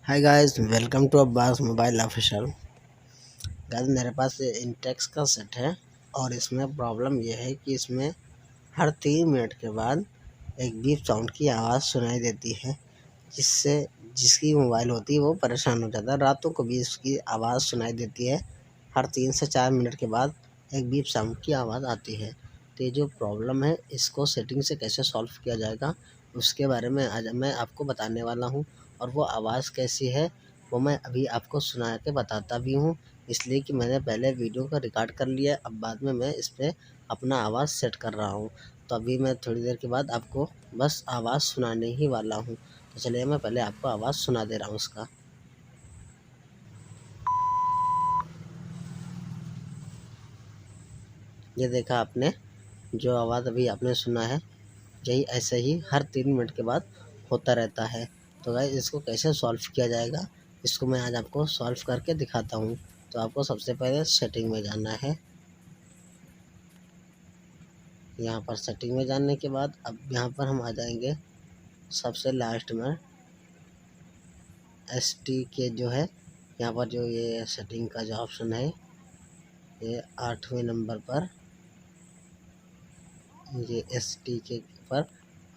Hi guys, welcome to Abbas mobile official. Guys, मेरे पास ये इंटेक्स का सेट है और इसमें प्रॉब्लम ये है कि इसमें हर 3 मिनट के बाद एक बीप साउंड की आवाज़ सुनाई देती है, जिससे जिसकी मोबाइल होती है वो परेशान हो जाता है। रातों को भी इसकी आवाज़ सुनाई देती है। हर 3 से 4 मिनट के बाद एक बीप साउंड की आवाज़ आती है। तो ये जो प्रॉब्लम है, इसको सेटिंग से कैसे सॉल्व किया जाएगा, उसके बारे में आज मैं आपको बताने वाला हूँ। और वो आवाज़ कैसी है, वो मैं अभी आपको सुना के बताता भी हूँ, इसलिए कि मैंने पहले वीडियो को रिकॉर्ड कर लिया, अब बाद में मैं इस पर अपना आवाज़ सेट कर रहा हूँ। तो अभी मैं थोड़ी देर के बाद आपको बस आवाज़ सुनाने ही वाला हूँ। तो चलिए, मैं पहले आपको आवाज़ सुना दे रहा हूँ उसका। ये देखा आपने, जो आवाज़ अभी आपने सुना है, यही ऐसे ही हर 3 मिनट के बाद होता रहता है। तो गाइस, इसको कैसे सॉल्व किया जाएगा, इसको मैं आज आपको सॉल्व करके दिखाता हूँ। तो आपको सबसे पहले सेटिंग में जाना है। यहाँ पर सेटिंग में जाने के बाद अब यहाँ पर हम आ जाएंगे सबसे लास्ट में। ST के जो है, यहाँ पर जो ये सेटिंग का जो ऑप्शन है, ये 8वें नंबर पर, ये ST के पर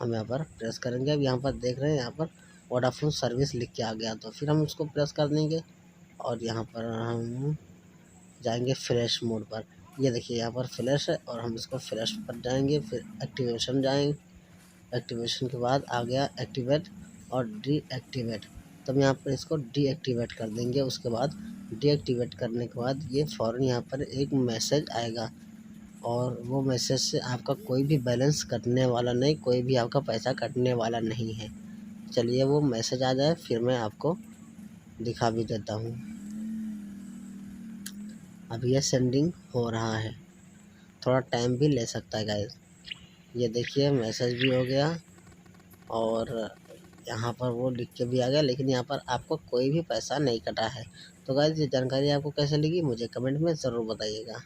हम यहाँ पर प्रेस करेंगे। अब यहाँ पर देख रहे हैं, यहाँ पर वोडाफोन सर्विस लिख के आ गया, तो फिर हम इसको प्रेस कर देंगे और यहाँ पर हम जाएंगे फ्लैश मोड पर। ये देखिए, यहाँ पर फ्लैश है और हम इसको फ्लैश पर जाएंगे, फिर एक्टिवेशन जाएंगे। एक्टिवेशन के बाद आ गया एक्टिवेट और डीएक्टिवेट, तो हम यहाँ पर इसको डीएक्टिवेट कर देंगे। उसके बाद डीएक्टिवेट करने के बाद ये फ़ौरन यहाँ पर एक मैसेज आएगा, और वो मैसेज से आपका कोई भी बैलेंस कटने वाला नहीं, कोई भी आपका पैसा कटने वाला नहीं है। चलिए, वो मैसेज आ जाए फिर मैं आपको दिखा भी देता हूँ। अब ये सेंडिंग हो रहा है, थोड़ा टाइम भी ले सकता है गाइस। ये देखिए, मैसेज भी हो गया और यहाँ पर वो लिख के भी आ गया, लेकिन यहाँ पर आपको कोई भी पैसा नहीं कटा है। तो गाइस, ये जानकारी आपको कैसे लगी, मुझे कमेंट में ज़रूर बताइएगा।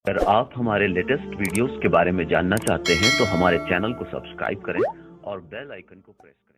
अगर आप हमारे लेटेस्ट वीडियोस के बारे में जानना चाहते हैं तो हमारे चैनल को सब्सक्राइब करें और बेल आइकन को प्रेस करें।